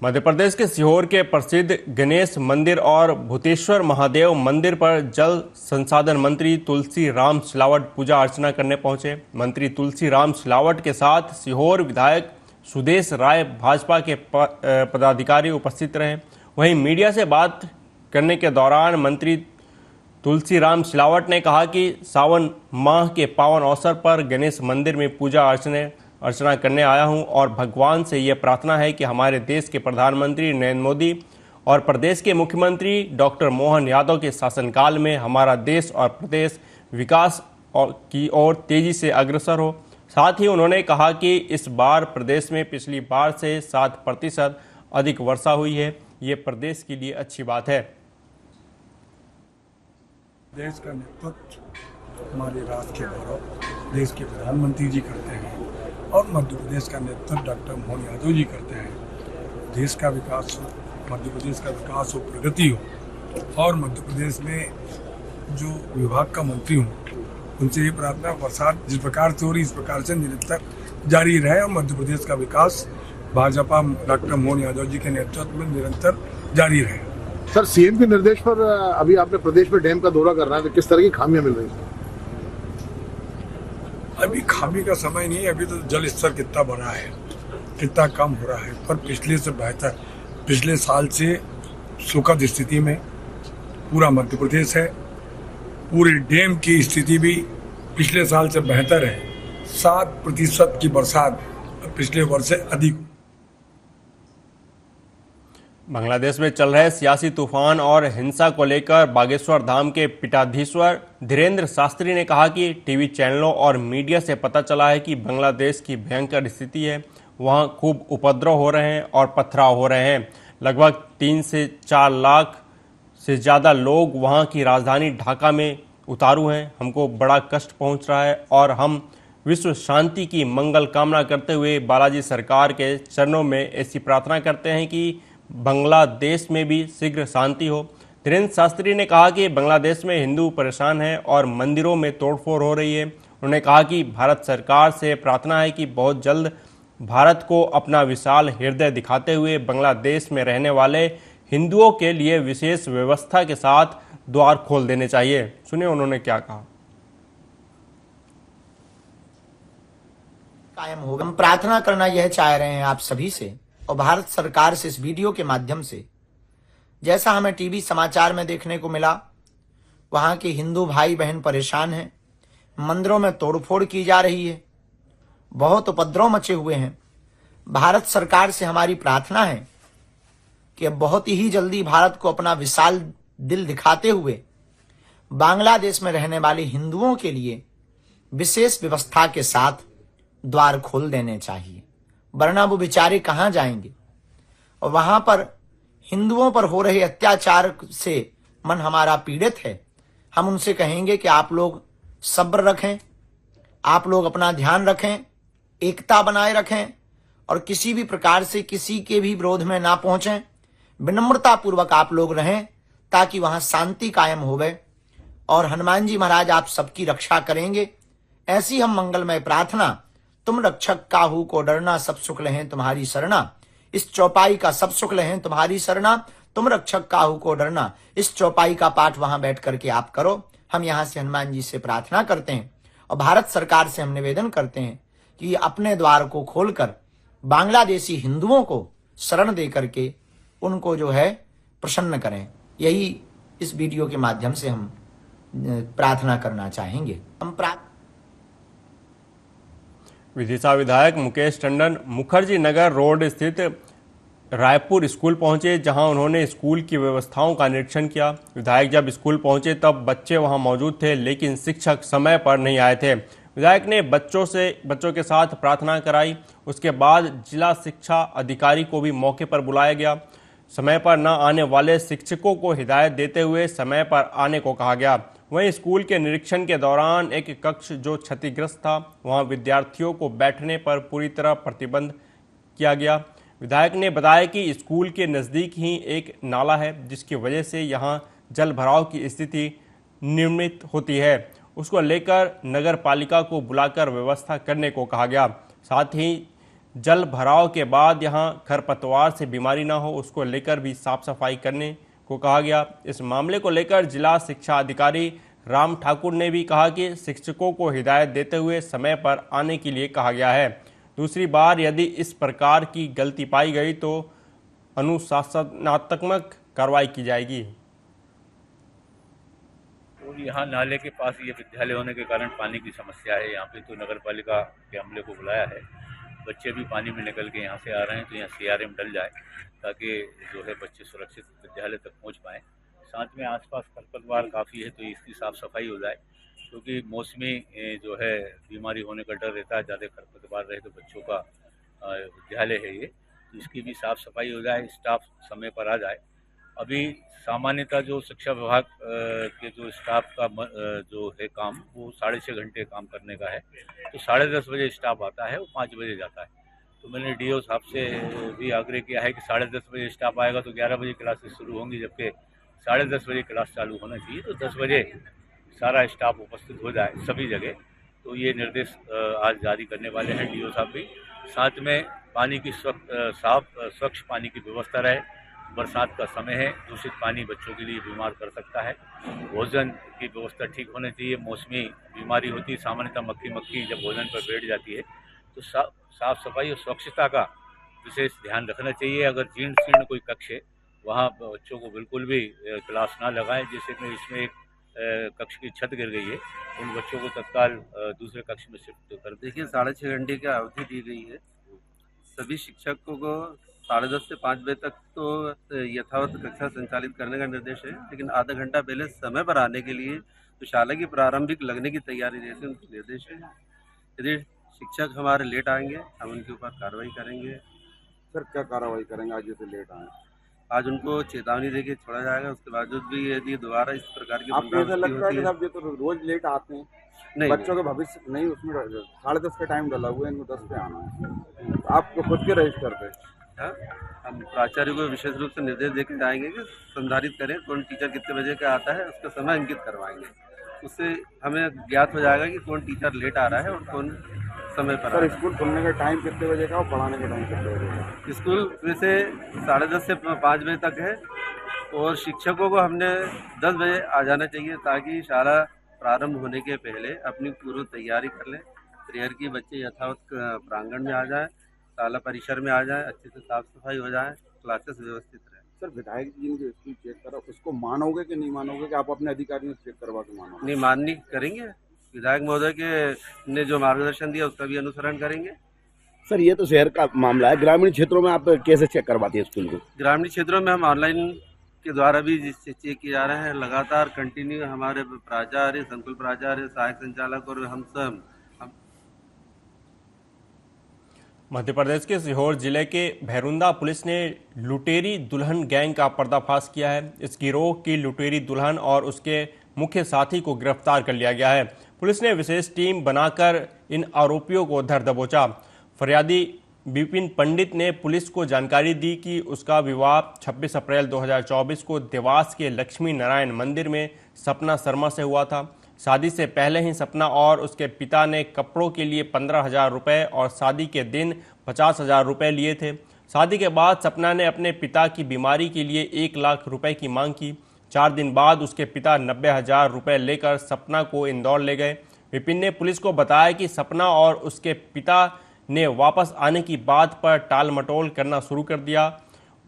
मध्य प्रदेश के सीहोर के प्रसिद्ध गणेश मंदिर और भूतेश्वर महादेव मंदिर पर जल संसाधन मंत्री तुलसी राम सिलावट पूजा अर्चना करने पहुंचे। मंत्री तुलसी राम सिलावट के साथ सीहोर विधायक सुदेश राय भाजपा के पदाधिकारी उपस्थित रहे। वहीं मीडिया से बात करने के दौरान मंत्री तुलसी राम सिलावट ने कहा कि सावन माह के पावन अवसर पर गणेश मंदिर में पूजा अर्चना करने आया हूं और भगवान से ये प्रार्थना है कि हमारे देश के प्रधानमंत्री नरेंद्र मोदी और प्रदेश के मुख्यमंत्री डॉक्टर मोहन यादव के शासनकाल में हमारा देश और प्रदेश विकास की ओर तेजी से अग्रसर हो। साथ ही उन्होंने कहा कि इस बार प्रदेश में पिछली बार से 7% अधिक वर्षा हुई है। ये प्रदेश के लिए अच्छी बात है। देश का नेतृत्व हमारे राष्ट्र के गौरव देश के प्रधानमंत्री जी करते हैं और मध्य प्रदेश का नेतृत्व डॉक्टर मोहन यादव जी करते हैं। देश का विकास हो, मध्य प्रदेश का विकास हो, प्रगति हो और मध्य प्रदेश में जो विभाग का मंत्री हूँ उनसे ये प्रार्थना बरसात जिस प्रकार से हो रही इस प्रकार से निरंतर जारी रहे और मध्य प्रदेश का विकास भाजपा डॉक्टर मोहन यादव जी के नेतृत्व में निरंतर जारी रहे। सर, सीएम के निर्देश पर अभी आपने प्रदेश में डैम का दौरा करना है, तो किस तरह की खामियां मिल रही हैं? अभी खामी का समय नहीं है। अभी तो जल स्तर कितना बढ़ा है, कितना कम हो रहा है, पर पिछले से बेहतर। पिछले साल से सुखद स्थिति में पूरा मध्य प्रदेश है। पूरे डैम की स्थिति भी पिछले साल से बेहतर है। 7% की बरसात पिछले वर्ष से अधिक। बांग्लादेश में चल रहे सियासी तूफान और हिंसा को लेकर बागेश्वर धाम के पीठाधीश्वर धीरेन्द्र शास्त्री ने कहा कि टीवी चैनलों और मीडिया से पता चला है कि बांग्लादेश की भयंकर स्थिति है। वहां खूब उपद्रव हो रहे हैं और पथराव हो रहे हैं। लगभग 3 से 4 लाख से ज़्यादा लोग वहां की राजधानी ढाका में उतारू हैं। हमको बड़ा कष्ट पहुंच रहा है और हम विश्व शांति की मंगल कामना करते हुए बालाजी सरकार के चरणों में ऐसी प्रार्थना करते हैं कि बांग्लादेश में भी शीघ्र शांति हो। धीरेन्द्र शास्त्री ने कहा कि बांग्लादेश में हिंदू परेशान हैं और मंदिरों में तोड़फोड़ हो रही है। उन्होंने कहा कि भारत सरकार से प्रार्थना है कि बहुत जल्द भारत को अपना विशाल हृदय दिखाते हुए बांग्लादेश में रहने वाले हिंदुओं के लिए विशेष व्यवस्था के साथ द्वार खोल देने चाहिए। सुनिए उन्होंने क्या कहा। कायम होगा। हम प्रार्थना करना यह चाह रहे हैं आप सभी से और भारत सरकार से इस वीडियो के माध्यम से, जैसा हमें टीवी समाचार में देखने को मिला, वहां के हिंदू भाई बहन परेशान हैं, मंदिरों में तोड़फोड़ की जा रही है, बहुत उपद्रव मचे हुए हैं। भारत सरकार से हमारी प्रार्थना है कि अब बहुत ही जल्दी भारत को अपना विशाल दिल दिखाते हुए बांग्लादेश में रहने वाले हिंदुओं के लिए विशेष व्यवस्था के साथ द्वार खोल देने चाहिए, वरना वो बेचारे कहां जाएंगे। और वहां पर हिंदुओं पर हो रहे अत्याचार से मन हमारा पीड़ित है। हम उनसे कहेंगे कि आप लोग सब्र रखें, आप लोग अपना ध्यान रखें, एकता बनाए रखें और किसी भी प्रकार से किसी के भी विरोध में ना पहुंचें। विनम्रता पूर्वक आप लोग रहें ताकि वहां शांति कायम होवे और हनुमान जी महाराज आप सबकी रक्षा करेंगे। ऐसी हम मंगलमय प्रार्थना, तुम रक्षक काहू को डरना, सब सुख लहें तुम्हारी शरणा। इस चौपाई का सब सुख लहें तुम्हारी शरणा, तुम रक्षक काहू को डरना। इस चौपाई का पाठ वहां बैठ करके आप करो। हम यहां से हनुमान जी से प्रार्थना करते हैं और भारत सरकार से हम निवेदन करते हैं कि अपने द्वार को खोलकर बांग्लादेशी हिंदुओं को शरण दे करके उनको जो है प्रसन्न करें। यही इस वीडियो के माध्यम से हम प्रार्थना करना चाहेंगे। विदिशा विधायक मुकेश टंडन मुखर्जी नगर रोड स्थित रायपुर स्कूल पहुंचे, जहां उन्होंने स्कूल की व्यवस्थाओं का निरीक्षण किया। विधायक जब स्कूल पहुंचे तब बच्चे वहां मौजूद थे, लेकिन शिक्षक समय पर नहीं आए थे। विधायक ने बच्चों के साथ प्रार्थना कराई। उसके बाद जिला शिक्षा अधिकारी को भी मौके पर बुलाया गया। समय पर न आने वाले शिक्षकों को हिदायत देते हुए समय पर आने को कहा गया। वहीं स्कूल के निरीक्षण के दौरान एक कक्ष जो क्षतिग्रस्त था, वहां विद्यार्थियों को बैठने पर पूरी तरह प्रतिबंध किया गया। विधायक ने बताया कि स्कूल के नज़दीक ही एक नाला है, जिसकी वजह से यहां जल भराव की स्थिति निर्मित होती है। उसको लेकर नगर पालिका को बुलाकर व्यवस्था करने को कहा गया। साथ ही जल भराव के बाद यहां खरपतवार से बीमारी ना हो उसको लेकर भी साफ सफाई करने को कहा गया। इस मामले को लेकर जिला शिक्षा अधिकारी राम ठाकुर ने भी कहा कि शिक्षकों को हिदायत देते हुए समय पर आने के लिए कहा गया है। दूसरी बार यदि इस प्रकार की गलती पाई गई तो अनुशासनात्मक कार्रवाई की जाएगी। और यहाँ नाले के पास ये विद्यालय होने के कारण पानी की समस्या है। यहाँ पे तो नगर पालिका के अमले को बुलाया है, बच्चे भी पानी में निकल के यहाँ से आ रहे हैं, तो यहाँ CRM डल जाए ताकि जो है बच्चे सुरक्षित विद्यालय तक पहुँच पाएँ। साथ में आसपास खरपतवार काफ़ी है तो इसकी साफ़ सफाई हो जाए, क्योंकि मौसमी जो है बीमारी होने का डर रहता है। ज़्यादा खरपतवार रहे तो बच्चों का विद्यालय है ये, तो इसकी भी साफ़ सफाई हो जाए, स्टाफ समय पर आ जाए। अभी सामान्यतः जो शिक्षा विभाग के जो स्टाफ का जो है काम वो 6.5 घंटे काम करने का है, तो 10:30 बजे स्टाफ आता है, वो 5 बजे जाता है। तो मैंने DO साहब से भी आग्रह किया है कि 10:30 बजे स्टाफ आएगा तो 11 बजे क्लासेस शुरू होंगी, जबकि 10:30 बजे क्लास चालू होना चाहिए। तो 10 बजे सारा स्टाफ उपस्थित हो जाए सभी जगह। तो ये निर्देश आज जारी करने वाले हैं DO साहब भी। साथ में पानी की स्वच्छ पानी की व्यवस्था रहे। बरसात का समय है, दूषित पानी बच्चों के लिए बीमार कर सकता है। भोजन की व्यवस्था ठीक होनी चाहिए। मौसमी बीमारी होती है, सामान्यतः मक्खी जब भोजन पर बैठ जाती है तो साफ सफाई और स्वच्छता का विशेष ध्यान रखना चाहिए। अगर जीर्ण शीर्ण कोई कक्ष है वहाँ बच्चों को बिल्कुल भी क्लास ना लगाएं। जैसे कि इसमें एक कक्ष की छत गिर गई है, उन बच्चों को तत्काल दूसरे कक्ष में शिफ्ट कर। देखिए 6.5 घंटे की अवधि दी गई है। सभी शिक्षकों को 10:30 से 5 बजे तक तो यथावत कक्षा संचालित करने का निर्देश है, लेकिन आधा घंटा पहले समय पर आने के लिए तो शाला की प्रारंभिक लगने की तैयारी जैसे उनके निर्देश है। यदि शिक्षक हमारे लेट आएंगे हम उनके ऊपर कार्रवाई करेंगे। सर क्या कार्रवाई करेंगे आज जैसे लेट आए? आज उनको चेतावनी देके छोड़ा जाएगा। उसके बावजूद भी यदि दोबारा इस प्रकार की आपको ऐसा लगता है कि साहब ये तो रोज लेट आते हैं? नहीं, बच्चों के भविष्य नहीं, उसमें 10:30 का टाइम डला हुआ है, इनको 10 पे आना है। आपको खुद के रजिस्टर पे हम प्राचार्य को विशेष रूप से निर्देश देकर जाएंगे कि संधारित करें, कौन टीचर कितने बजे का आता है उसका समय अंकित करवाएंगे। उससे हमें ज्ञात हो जाएगा कि कौन टीचर लेट आ रहा है और कौन समय पर। सर स्कूल खुलने का टाइम कितने बजे का और पढ़ाने का टाइम कितने बजे का? स्कूल वैसे 10:30 से 5 बजे तक है और शिक्षकों को हमने 10 बजे आ जाना चाहिए ताकि शाला प्रारंभ होने के पहले अपनी पूर्व तैयारी कर लें। प्रेयर की बच्चे यथावत प्रांगण में आ जाए, शाला परिसर में आ जाए, अच्छे से साफ सफाई हो जाए, क्लासेस व्यवस्थित रहे। सर विधायक जी ने जो स्कूल चेक करा उसको मानोगे कि नहीं मानोगे कि आप अपने अधिकारियों से चेक करवा के मानोगे? नहीं, माननी करेंगे। विधायक महोदय के ने जो मार्गदर्शन दिया उसका भी अनुसरण करेंगे। सर ये तो शहर का मामला है, ग्रामीण क्षेत्रों में आप कैसे चेक करवाते हैं स्कूल को? ग्रामीण क्षेत्रों में हम ऑनलाइन के द्वारा भी चेक किए जा रहे हैं। लगातार कंटिन्यू हमारे प्राचार्य, संकुल प्राचार्य, सहायक संचालक और हम सब मध्य प्रदेश के सीहोर जिले के भैरुंदा पुलिस ने लुटेरी दुल्हन गैंग का पर्दाफाश किया है। इस गिरोह की लुटेरी दुल्हन और उसके मुख्य साथी को गिरफ्तार कर लिया गया है। पुलिस ने विशेष टीम बनाकर इन आरोपियों को धर दबोचा। फरियादी विपिन पंडित ने पुलिस को जानकारी दी कि उसका विवाह 26 अप्रैल 2024 को देवास के लक्ष्मी नारायण मंदिर में सपना शर्मा से हुआ था। शादी से पहले ही सपना और उसके पिता ने कपड़ों के लिए 15,000 रुपये और शादी के दिन 50,000 रुपये लिए थे। शादी के बाद सपना ने अपने पिता की बीमारी के लिए 1 लाख रुपए की मांग की। 4 दिन बाद उसके पिता 90,000 रुपये लेकर सपना को इंदौर ले गए। विपिन ने पुलिस को बताया कि सपना और उसके पिता ने वापस आने की बात पर टाल मटोल करना शुरू कर दिया।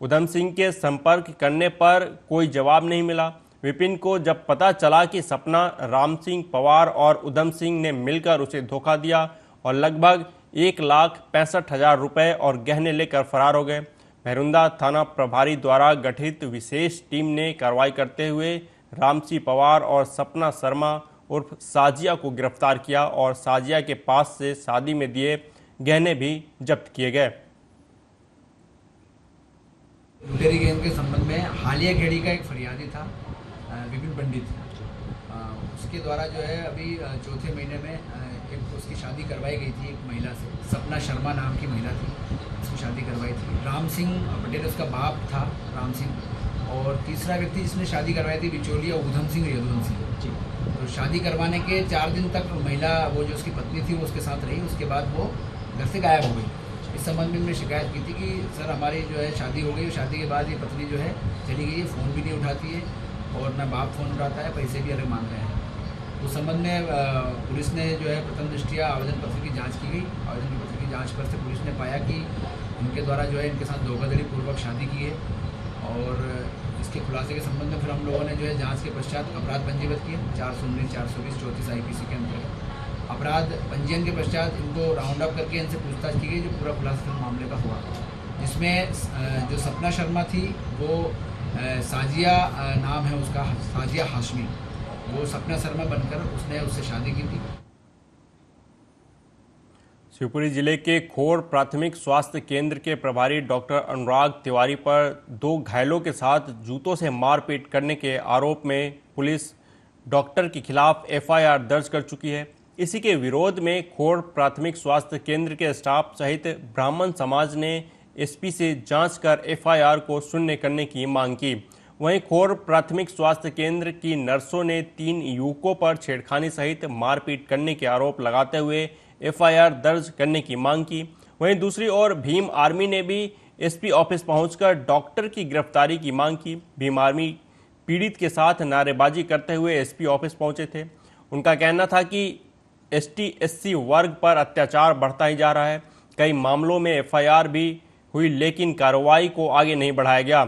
उधम सिंह के संपर्क करने पर कोई जवाब नहीं मिला। विपिन को जब पता चला कि सपना, राम सिंह पवार और उधम सिंह ने मिलकर उसे धोखा दिया और लगभग 1,65,000 रुपये और गहने लेकर फरार हो गए। भैरुंदा थाना प्रभारी द्वारा गठित विशेष टीम ने कार्रवाई करते हुए राम सिंह पवार और सपना शर्मा उर्फ साजिया को गिरफ्तार किया और साजिया के पास से शादी में दिए गहने भी जब्त किए गए। लुटेरी गैंग के संबंध में हालिया खेड़ी का एक फरियादी था विपिन पंडित, उसके द्वारा जो है अभी 4थे महीने में एक उसकी शादी करवाई गई थी एक महिला से। सपना शर्मा नाम की महिला थी, उसकी शादी करवाई थी। राम सिंह पटेल उसका बाप था, राम सिंह। और तीसरा व्यक्ति जिसने शादी करवाई थी बिचौलिया उधम सिंह यदुवंत सिंह। तो शादी करवाने के 4 दिन तक महिला वो जो उसकी पत्नी थी वो उसके साथ रही, उसके बाद वो घर से गायब हो गई। इस संबंध में शिकायत की थी कि सर हमारी जो है शादी हो गई, शादी के बाद ये पत्नी जो है चली गई है, फ़ोन भी नहीं उठाती है और ना बाप फ़ोन उठाता है, पैसे भी अलग मांग रहे हैं। उस संबंध में पुलिस ने जो है प्रथम दृष्टया आवेदन पत्र की जांच की गई। आवेदन पत्र की जांच पर से पुलिस ने पाया कि उनके द्वारा जो है इनके साथ धोखाधड़ी पूर्वक शादी की है और इसके खुलासे के संबंध में फिर हम लोगों ने जो है जांच के पश्चात अपराध पंजीबद्ध किए 419, 420, 34 IPC के अंतर्गत। अपराध पंजीयन के पश्चात इनको राउंड अप करके इनसे पूछताछ की गई, जो पूरा खुलासा मामले का हुआ, जिसमें जो सपना शर्मा थी वो साजिया नाम है उसका, साजिया हाशमी, वो सपना शर्मा बनकर उसने उससे शादी की थी। शिवपुरी जिले के खोड़ प्राथमिक स्वास्थ्य केंद्र के प्रभारी डॉक्टर अनुराग तिवारी पर 2 घायलों के साथ जूतों से मारपीट करने के आरोप में पुलिस डॉक्टर के खिलाफ FIR दर्ज कर चुकी है। इसी के विरोध में खोड़ प्राथमिक स्वास्थ्य केंद्र के स्टाफ सहित ब्राह्मण समाज ने SP से जांच कर FIR को शून्य करने की मांग की। वहीं खोड़ प्राथमिक स्वास्थ्य केंद्र की नर्सों ने 3 युवकों पर छेड़खानी सहित मारपीट करने के आरोप लगाते हुए FIR दर्ज करने की मांग की। वहीं दूसरी ओर भीम आर्मी ने भी SP ऑफिस पहुंचकर डॉक्टर की गिरफ्तारी की मांग की। भीम आर्मी पीड़ित के साथ नारेबाजी करते हुए SP ऑफिस पहुंचे थे। उनका कहना था कि ST/SC वर्ग पर अत्याचार बढ़ता ही जा रहा है। कई मामलों में FIR भी हुई लेकिन कार्रवाई को आगे नहीं बढ़ाया गया।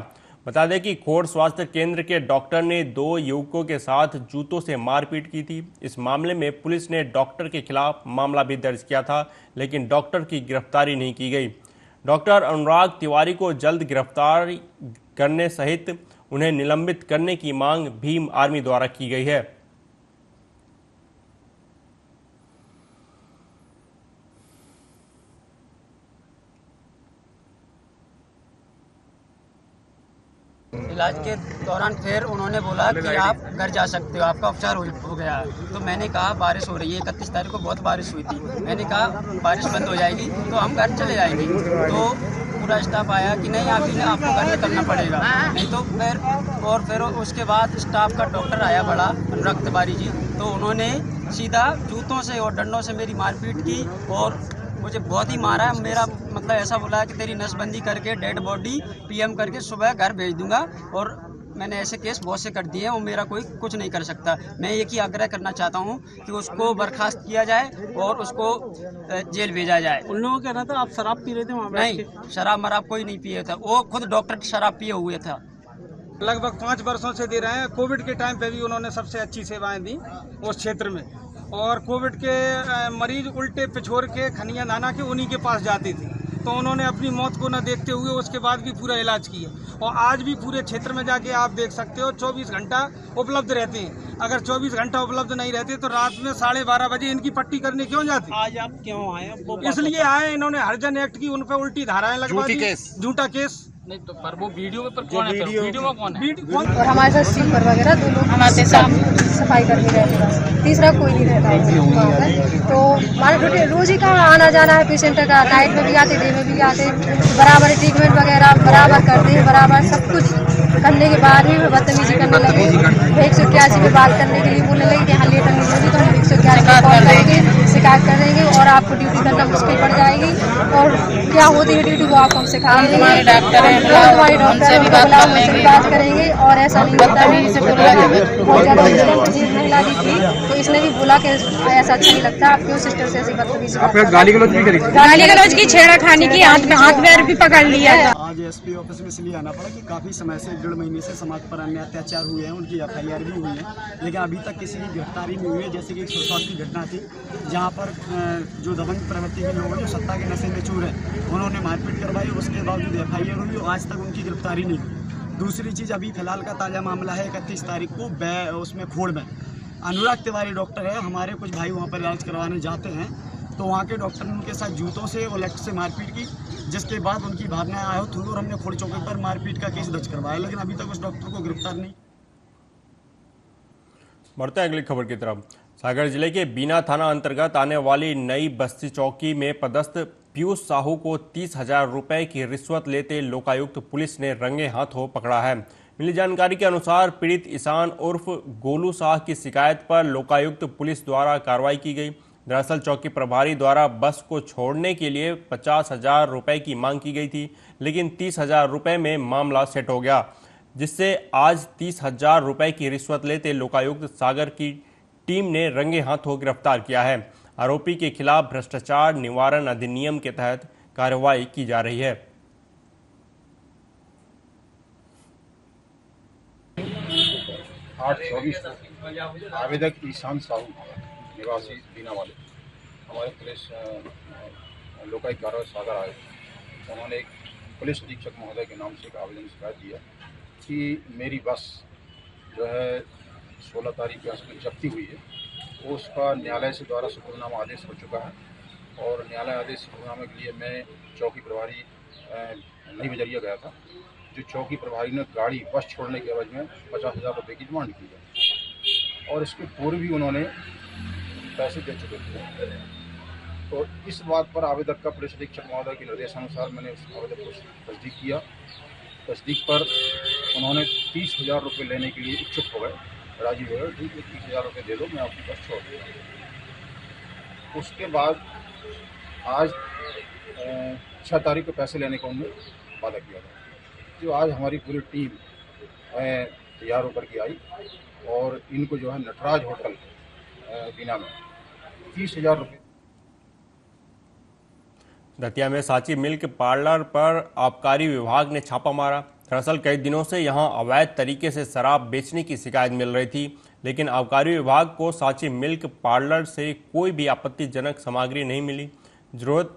बता दें कि खोड़ स्वास्थ्य केंद्र के डॉक्टर ने 2 युवकों के साथ जूतों से मारपीट की थी। इस मामले में पुलिस ने डॉक्टर के खिलाफ मामला भी दर्ज किया था, लेकिन डॉक्टर की गिरफ्तारी नहीं की गई। डॉक्टर अनुराग तिवारी को जल्द गिरफ्तार करने सहित उन्हें निलंबित करने की मांग भीम आर्मी द्वारा की गई है। इलाज के दौरान फिर उन्होंने बोला कि आप घर जा सकते हो, आपका उपचार हो गया है। तो मैंने कहा बारिश हो रही है, 31 तारीख को बहुत बारिश हुई थी। मैंने कहा बारिश बंद हो जाएगी तो हम घर चले जाएंगे। तो पूरा स्टाफ आया कि नहीं आपको घर निकलना पड़ेगा, नहीं तो फिर उसके बाद स्टाफ का डॉक्टर आया बड़ा अनुराग तिवारी जी, तो उन्होंने सीधा जूतों से और डंडों से मेरी मारपीट की और मुझे बहुत ही मारा है। मेरा मतलब ऐसा बोला कि तेरी नसबंदी करके डेड बॉडी PM करके सुबह घर भेज दूंगा। और मैंने ऐसे केस बहुत से कर दिए हैं और मेरा कोई कुछ नहीं कर सकता। मैं एक ही आग्रह करना चाहता हूं कि उसको बर्खास्त किया जाए और उसको जेल भेजा जाए। उन लोगों का कहना था आप शराब पी रहे थे वहाँ? नहीं, शराब मराब कोई नहीं पिए था, वो खुद डॉक्टर शराब पिए हुए था। लगभग 5 वर्षों से दे रहे हैं। कोविड के टाइम पे भी उन्होंने सबसे अच्छी सेवाएं दी उस क्षेत्र में, और कोविड के मरीज उल्टे पिछोर के खनिया नाना के उन्हीं के पास जाते थे, तो उन्होंने अपनी मौत को न देखते हुए उसके बाद भी पूरा इलाज किया। और आज भी पूरे क्षेत्र में जाके आप देख सकते हो 24 घंटा उपलब्ध रहते हैं। अगर 24 घंटा उपलब्ध नहीं रहते तो रात में 12:30 बजे इनकी पट्टी करने क्यों जाते? आज आप क्यों आए? इसलिए आए, इन्होंने हरिजन एक्ट की उन पर उल्टी धाराएं लगवा दी, झूठा केस। नहीं तो पर वो वीडियो पर कौन है? वीडियो में कौन है? और हमारे साथ स्वीपर वगैरह 2 लोग हमारे साथ सफाई करके रहते हैं, तीसरा कोई नहीं रहता है। तो हमारे रोज ही का आना जाना है पेशेंट का, नाइट में भी आते, डे में भी आते, बराबर ट्रीटमेंट वगैरह बराबर करते हैं, बराबर सब कुछ करने के बाद भी बदतमीजी करने लगे। 181 पे बात करने के लिए बोलने लगे कि हाँ लेट नहीं होगी तो हम 181 पे कॉल करेंगे, शिकायत कर देंगे और आपको ड्यूटी करना मुश्किल पड़ जाएगी। और क्या होती है ड्यूटी वो आप हमसे सिखा देंगे, हमारे डॉक्टर है, हमारे डॉक्टर है, बात करेंगे। और ऐसा नहीं होता है, बहुत ज़्यादा महिला भी थी तो इसने भी बोला कि ऐसा अच्छा नहीं लगता, आप क्यों सिस्टर से ऐसी बदतमीजी, गाली गलौज की, छेड़खानी की, हाथ पैर भी पकड़ लिया। आज SP ऑफिस में इसलिए आना पड़ा कि काफ़ी समय से 1.5 महीने से समाज पर अन्य अत्याचार हुए हैं, उनकी FIR भी हुई है, लेकिन अभी तक किसी की गिरफ्तारी नहीं हुई है। जैसे कि एक सोसात की घटना थी जहाँ पर जो दबंग प्रवृत्ति के लोग हैं, जो सत्ता के नशे में चूर हैं, उन्होंने मारपीट करवाई, उसके बावजूद FIR हुई और आज तक उनकी गिरफ्तारी नहीं हुई। दूसरी चीज़, अभी फिलहाल का ताज़ा मामला है 31 तारीख को उसमें खोड़ में अनुराग तिवारी डॉक्टर है, हमारे कुछ भाई वहाँ पर इलाज करवाने जाते हैं तो वहाँ के डॉक्टर ने उनके साथ जूतों से और लठ से मारपीट की, जिसके बाद उनकी भावनाएं आहत हुई और हमने खोड़ चौकी पर मारपीट का केस दर्ज करवाया, लेकिन अभी तक उस डॉक्टर को गिरफ्तार नहीं। बढ़ते हैं अगली खबर की तरफ। सागर जिले के बीना थाना अंतर्गत आने वाली नई बस्ती चौकी में पदस्थ पीयूष साहू को 30,000 रुपए की रिश्वत लेते लोकायुक्त पुलिस ने रंगे हाथों पकड़ा है। मिली जानकारी के अनुसार पीड़ित ईशान उर्फ गोलू शाह की शिकायत पर लोकायुक्त पुलिस द्वारा कार्रवाई की गई। दरअसल चौकी प्रभारी द्वारा बस को छोड़ने के लिए 50,000 रुपए की मांग की गई थी, लेकिन 30,000 रुपए में मामला सेट हो गया, जिससे आज 30,000 रुपए की रिश्वत लेते लोकायुक्त सागर की टीम ने रंगे हाथों गिरफ्तार किया है। आरोपी के खिलाफ भ्रष्टाचार निवारण अधिनियम के तहत कार्रवाई की जा रही है। 8/24 को आवेदक ईशान साहू निवासी बीना वाले हमारे पुलिस लोकायुक्त कार्यालय सागर आए। उन्होंने एक पुलिस अधीक्षक महोदय के नाम से एक आवेदन शिकायत दिया कि मेरी बस जो है 16 तारीख को जब्ती हुई है, वो उसका न्यायालय से द्वारा सुपुर्दनामा आदेश हो चुका है और न्यायालय आदेश सुपुर्दनामे के लिए मैं चौकी प्रभारी नई बजरिया गया था। जो चौकी प्रभारी ने गाड़ी बस छोड़ने के एवज में 50,000 रुपये की डिमांड की है और इसके पूर्व भी उन्होंने पैसे दे चुके थे। तो इस बात पर आवेदक का पुलिस अधीक्षक महोदय के निर्देशानुसार मैंने उस आवेदक को तस्दीक किया। तस्दीक पर उन्होंने 30,000 रुपये लेने के लिए इच्छुक हो गए, राजी हो गए। ठीक है, 30,000 रुपये दे दो, मैं आपकी बस छोड़ दूँगा। उसके बाद आज 6 तारीख को पैसे लेने का उन्होंने वादा किया था। जो आज हमारी पूरी टीम तैयार होकर के आई और इनको जो है नटराज होटल बीना में 30,000 रुपये। दतिया में सांची मिल्क पार्लर पर आबकारी विभाग ने छापा मारा। दरअसल कई दिनों से यहां अवैध तरीके से शराब बेचने की शिकायत मिल रही थी, लेकिन आबकारी विभाग को सांची मिल्क पार्लर से कोई भी आपत्तिजनक सामग्री नहीं मिली। जरूरत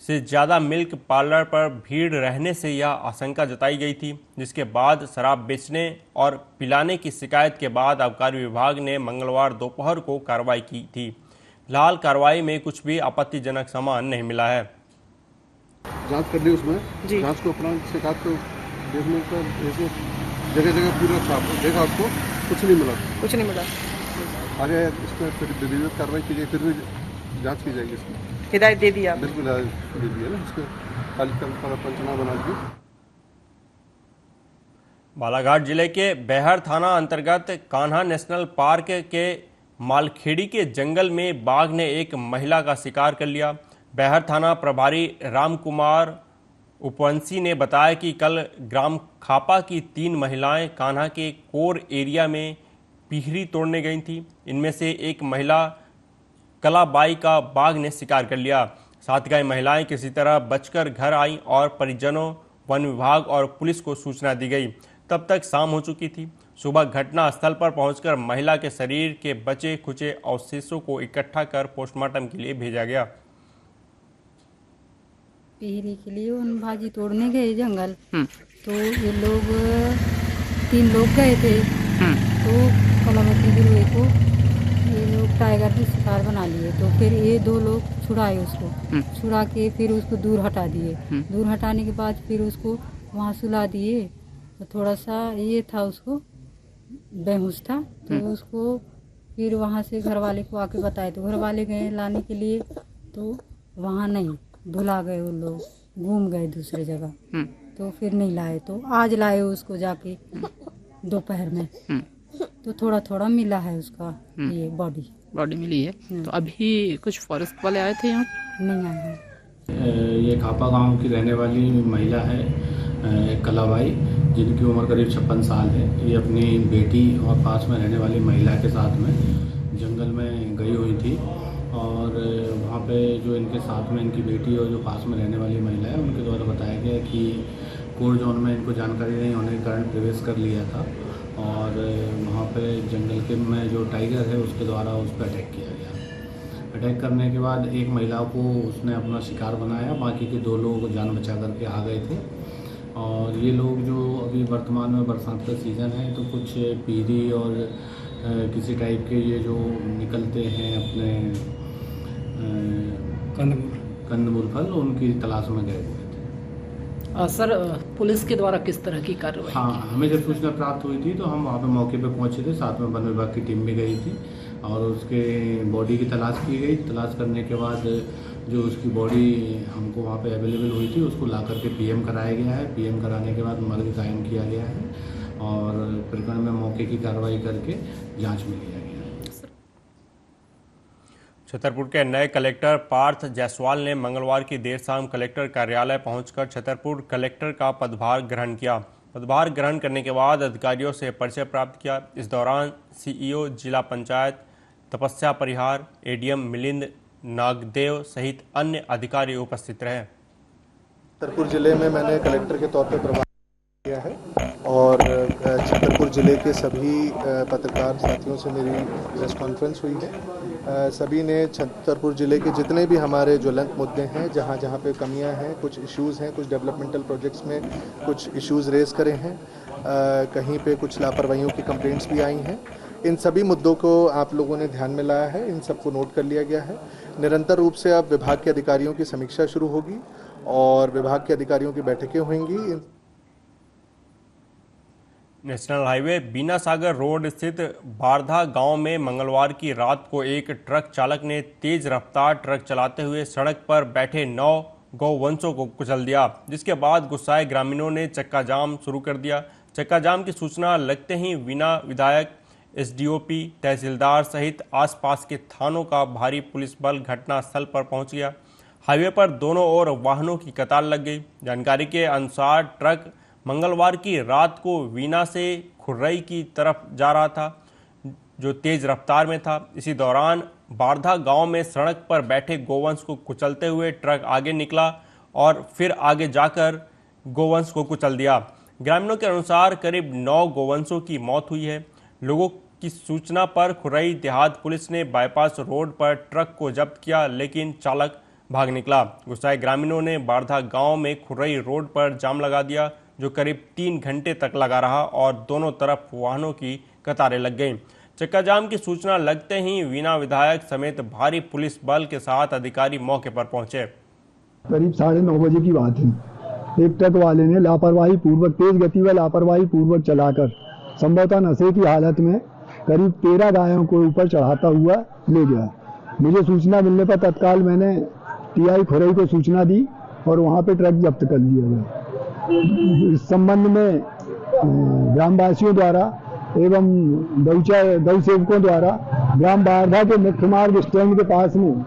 से ज़्यादा मिल्क पार्लर पर भीड़ रहने से यह आशंका जताई गई थी, जिसके बाद शराब बेचने और पिलाने की शिकायत के बाद आबकारी विभाग ने मंगलवार दोपहर को कार्रवाई की थी। फिलहाल कार्रवाई में कुछ भी आपत्तिजनक सामान नहीं मिला है। जांच कर ली उसमें जांच को उपरांत शिकायत को देखने पर ऐसे जगह जगह पूरा छाप देखा, आपको कुछ नहीं मिला। आगे इस पर फिर विधिवत कार्रवाई की जाए, फिर भी जांच की जाएगी। इसकी हिदायत दे दी आप? बिल्कुल दे दी है ना, इसको पंचनामा बना दिया। बालाघाट जिले के बेहर थाना अंतर्गत कान्हा नेशनल पार्क के मालखेड़ी के जंगल में बाघ ने एक महिला का शिकार कर लिया। बेहर थाना प्रभारी रामकुमार उपवंशी ने बताया कि कल ग्राम खापा की 3 महिलाएं कान्हा के कोर एरिया में पिहरी तोड़ने गई थीं। इनमें से एक महिला कलाबाई का बाघ ने शिकार कर लिया। 7 गाय महिलाएं किसी तरह बचकर घर आईं और परिजनों, वन विभाग और पुलिस को सूचना दी गई। तब तक शाम हो चुकी थी। सुबह घटना स्थल पर पहुंचकर महिला के शरीर के बचे खुचे अवशेषों को इकट्ठा कर पोस्टमार्टम के लिए भेजा गया। पिहरी के लिए वन भाजी तोड़ने गए जंगल, तो ये लोग 3 लोग गए थे, तो कलावती गिरोह को ये लोग टाइगर के शिकार बना लिए। तो फिर ये 2 लोग छुड़ाए उसको, छुड़ा के फिर उसको दूर हटा दिए। दूर हटाने के बाद फिर उसको वहाँ सुला दिए। तो थोड़ा सा ये था, उसको बेहोश था, तो उसको फिर वहाँ से घर वाले को आके बताए। तो घर वाले गए लाने के लिए, तो वहाँ नहीं, भुला गए वो लोग, घूम गए दूसरे जगह। तो फिर नहीं लाए, तो आज लाए उसको जाके दोपहर में। तो थोड़ा थोड़ा मिला है उसका, ये बॉडी मिली है। तो अभी कुछ फॉरेस्ट वाले आए थे यहाँ? नहीं आए। ये खापा गांव की रहने वाली महिला है कलाबाई, जिनकी उम्र करीब 56 साल है। ये अपनी बेटी और पास में रहने वाली महिला के साथ में जंगल में गई हुई थी और वहाँ पे जो इनके साथ में इनकी बेटी और जो पास में रहने वाली महिला है, उनके द्वारा बताया गया कि कोर जोन में इनको जानकारी नहीं होने के कारण प्रवेश कर लिया था और वहाँ पे जंगल के में जो टाइगर है उसके द्वारा उस पर अटैक किया गया। अटैक करने के बाद एक महिला को उसने अपना शिकार बनाया, बाकी के 2 लोग जान बचा करके आ गए थे। और ये लोग जो अभी वर्तमान में बरसात का सीज़न है, तो कुछ पीरी और किसी टाइप के ये जो निकलते हैं अपने कंदमूल फल, उनकी तलाश में गए हुए थे। सर, पुलिस के द्वारा किस तरह की कार्रवाई? हाँ, हमें जब सूचना प्राप्त हुई थी तो हम वहाँ पे मौके पे पहुँचे थे, साथ में वन विभाग की टीम भी गई थी और उसके बॉडी की तलाश की गई। तलाश करने के बाद जो उसकी बॉडी हमको वहाँ पे अवेलेबल हुई थी, उसको ला करके पीएम कराया गया है। पीएम कराने के बाद मर्ग कायम किया गया है और प्रकरण में मौके की कार्रवाई करके जाँच में लिया गया है। छतरपुर के नए कलेक्टर पार्थ जायसवाल ने मंगलवार की देर शाम कलेक्टर कार्यालय पहुंचकर छतरपुर कलेक्टर का पदभार ग्रहण किया। पदभार ग्रहण करने के बाद अधिकारियों से परिचय प्राप्त किया। इस दौरान सीईओ जिला पंचायत तपस्या परिहार, एडीएम मिलिंद नागदेव सहित अन्य अधिकारी उपस्थित रहे। छतरपुर जिले में मैंने कलेक्टर के तौर पर प्रभार किया है और छतरपुर जिले के सभी पत्रकार साथियों से मेरी प्रेस कॉन्फ्रेंस हुई है। सभी ने छतरपुर जिले के जितने भी हमारे ज्वलंत मुद्दे हैं, जहाँ जहाँ पे कमियां हैं, कुछ इश्यूज़ हैं, कुछ डेवलपमेंटल प्रोजेक्ट्स में कुछ इश्यूज़ रेज करे हैं, कहीं पे कुछ लापरवाहियों की कंप्लेंट्स भी आई हैं। इन सभी मुद्दों को आप लोगों ने ध्यान में लाया है, इन सबको नोट कर लिया गया है। निरंतर रूप से अब विभाग के अधिकारियों की समीक्षा शुरू होगी और विभाग के अधिकारियों की बैठकें होंगी। नेशनल हाईवे बीना सागर रोड स्थित बारधा गांव में मंगलवार की रात को एक ट्रक चालक ने तेज रफ्तार ट्रक चलाते हुए सड़क पर बैठे 9 गौवंशों को कुचल दिया, जिसके बाद गुस्साए ग्रामीणों ने चक्का जाम शुरू कर दिया। चक्का जाम की सूचना लगते ही वीना विधायक, एसडीओपी, तहसीलदार सहित आसपास के थानों का भारी पुलिस बल घटनास्थल पर पहुंच गया। हाईवे पर दोनों ओर वाहनों की कतार लग गई। जानकारी के अनुसार ट्रक मंगलवार की रात को वीना से खुर्रई की तरफ जा रहा था, जो तेज रफ्तार में था। इसी दौरान बारधा गांव में सड़क पर बैठे गोवंश को कुचलते हुए ट्रक आगे निकला और फिर आगे जाकर गोवंश को कुचल दिया। ग्रामीणों के अनुसार करीब 9 गोवंशों की मौत हुई है। लोगों की सूचना पर खुर्रई देहात पुलिस ने बाईपास रोड पर ट्रक को जब्त किया, लेकिन चालक भाग निकला। गुस्साए ग्रामीणों ने बारधा गांव में खुर्रई रोड पर जाम लगा दिया, जो करीब 3 घंटे तक लगा रहा और दोनों तरफ वाहनों की कतारें लग गईं। चक्का जाम की सूचना लगते ही वीना विधायक समेत भारी पुलिस बल के साथ अधिकारी मौके पर पहुंचे। करीब 9:30 बजे की बात है। एक ट्रक वाले ने लापरवाही पूर्वक, तेज गति व लापरवाही पूर्वक चलाकर संभवतः नशे की हालत में करीब 13 गायों को ऊपर चढ़ाता हुआ ले गया। मुझे सूचना मिलने पर तत्काल मैंने टीआई खुर्रई को सूचना दी और वहां पे ट्रक जब्त कर लिया गया। इस संबंध में ग्रामवासियों द्वारा एवं गौ सेवकों द्वारा ग्राम बारधा के मुख्य मार्ग स्टैंड के पास में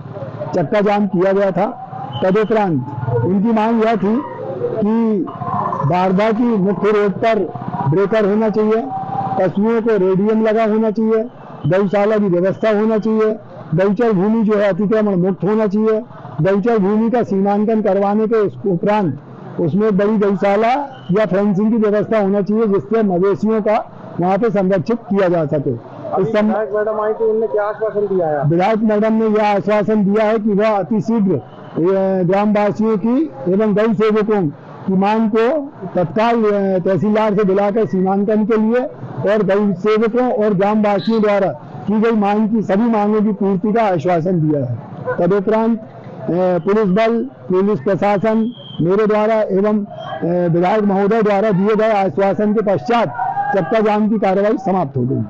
चक्का जाम किया गया था। तदुपरांत उनकी मांग यह थी कि बारधा की मुख्य रोड पर ब्रेकर होना चाहिए, पशुओं को रेडियम लगा होना चाहिए, गौशाला की व्यवस्था होना चाहिए, गौचर भूमि जो है अतिक्रमण मुक्त होना चाहिए, गौचर भूमि का सीमांकन करवाने के उपरांत उसमें बड़ी गौशाला या फेंसिंग की व्यवस्था होना चाहिए, जिससे मवेशियों का वहाँ पे संरक्षित किया जा सके। विधायक मैडम आई थी, उन्होंने क्या आश्वासन दिया है? विधायक मैडम ने यह आश्वासन दिया है कि वह अतिशीघ्र ग्रामवासियों की एवं गौ सेवकों की मांग को तत्काल तहसीलदार से बुलाकर सीमांकन के लिए और गौ सेवकों और ग्रामवासियों द्वारा की गई मांग की सभी मांगों की पूर्ति का आश्वासन दिया है। तदुपरांत पुलिस बल, पुलिस प्रशासन मेरे द्वारा एवं विधायक महोदय द्वारा दिए गए आश्वासन के पश्चात चक्का जाम की कार्रवाई समाप्त हो गई।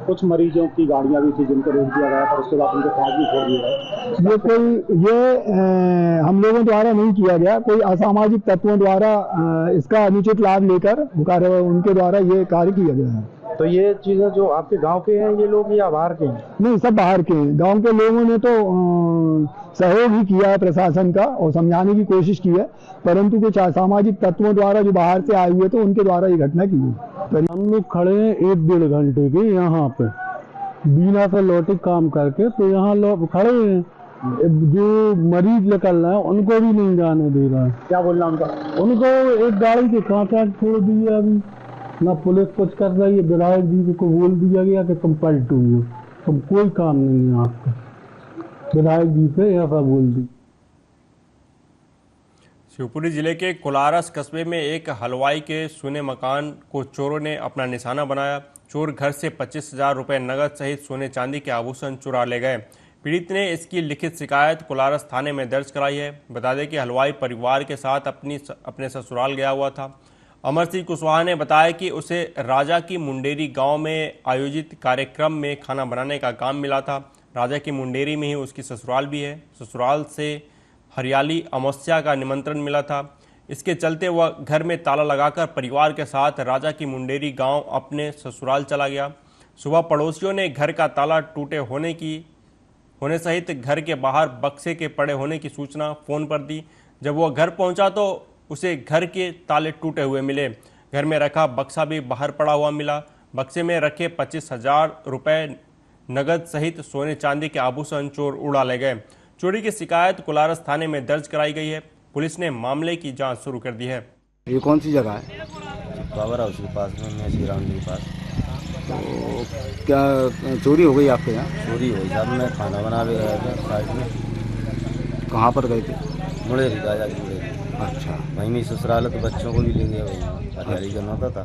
कुछ मरीजों की गाड़ियां भी थी जिनको रोक दिया गया, पर उसके बाद उनके पास भी छोड़ दिया गया। ये हम लोगों द्वारा नहीं किया गया, कोई असामाजिक तत्वों द्वारा इसका अनुचित लाभ लेकर उनके द्वारा ये कार्य किया गया है। तो ये चीजें जो आपके गांव के हैं ये लोग या बाहर के हैं? नहीं, सब बाहर के हैं। गांव के लोगों ने तो सहयोग ही किया है प्रशासन का और समझाने की कोशिश की है, परंतु कुछ असामाजिक तत्वों द्वारा जो बाहर से आए हुए थे उनके द्वारा ये घटना की गई। हम लोग खड़े हैं 1-1.5 घंटे के यहाँ पे बीना से लौटे काम करके, तो यहाँ लोग खड़े हैं। जो मरीज निकल रहे हैं उनको भी नहीं जाने दे रहा है। क्या बोलना उनका? उनको एक गाड़ी के कांच छोड़ दिए, अभी ना पुलिस कुछ कर रही है। विधायक जी को बोल दिया गया कि तुम पलटो, तुम कोई काम नहीं है आपका। विधायक जी से ऐसा बोल दी। शिवपुरी जिले के कोलारस कस्बे में एक हलवाई के सोने मकान को चोरों ने अपना निशाना बनाया। चोर घर से 25,000 रुपये नगद सहित सोने चांदी के आभूषण चुरा ले गए। पीड़ित ने इसकी लिखित शिकायत कोलारस थाने में दर्ज कराई है। बता दें कि हलवाई परिवार के साथ अपने ससुराल गया हुआ था। अमर सिंह कुशवाहा ने बताया कि उसे राजा की मुंडेरी गांव में आयोजित कार्यक्रम में खाना बनाने का काम मिला था। राजा की मुंडेरी में ही उसकी ससुराल भी है। ससुराल से हरियाली अमावस्या का निमंत्रण मिला था। इसके चलते वह घर में ताला लगाकर परिवार के साथ राजा की मुंडेरी गांव अपने ससुराल चला गया। सुबह पड़ोसियों ने घर का ताला टूटे होने सहित घर के बाहर बक्से के पड़े होने की सूचना फोन पर दी। जब वह घर पहुंचा तो उसे घर के ताले टूटे हुए मिले। घर में रखा बक्सा भी बाहर पड़ा हुआ मिला। बक्से में रखे 25,000 रुपए नगद सहित सोने चांदी के आभूषण चोर उड़ा ले गए। चोरी की शिकायत कुलारस थाने में दर्ज कराई गई है। पुलिस ने मामले की जांच शुरू कर दी है। ये कौन सी जगह है? पावर हाउस के पास में, श्री राम जी के पास। तो क्या चोरी हो गई आपके यहाँ? चोरी हुई साहब, मैं खाना बना भी गया था साइड में। कहाँ पर गए थे? मुड़ेरी, राजा की मुड़ेरी। अच्छा, वहीं में ससुराल तो बच्चों को भी ले गया, वहीं हरियाली करना होता था।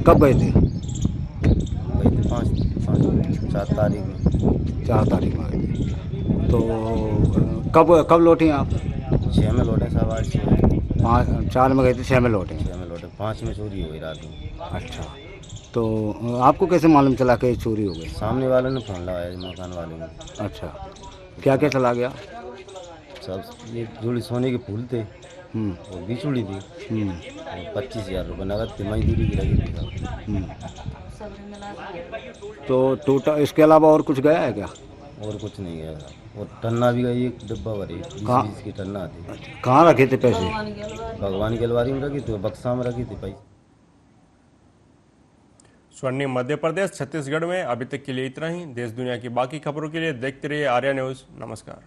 कब गए थे? गए थे 4 तारीख में। 4 तारीख में गए थे। तो कब लौटे आप? 6 में लौटे साहब, 8 से 4 में गए थे, 6 में लौटे। 6 में लौटे, 5 में चोरी हो गई रात में। अच्छा, तो आपको कैसे मालूम चला कि चोरी हो गई? सामने वाले ने फोन लगाया, मकान वाले ने। अच्छा, क्या क्या चला गया? सब ये जोड़ी सोने के फूल थे, वो भी चूड़ी थी, 25,000 रुपये नगद थी, मजदूरी की लगी थी। तो टोटल इसके अलावा और कुछ गया है क्या? और कुछ नहीं गया। और टन्ना भी गई, एक डिब्बा भरी 20 की टन्ना थी। कहाँ रखे थे पैसे? भगवान की अलमारी में रखी थी, बक्सा में रखी थी पैसे। स्वर्णिम मध्य प्रदेश छत्तीसगढ़ में अभी तक के लिए इतना ही। देश दुनिया की बाकी खबरों के लिए देखते रहिए आर्या न्यूज़। नमस्कार।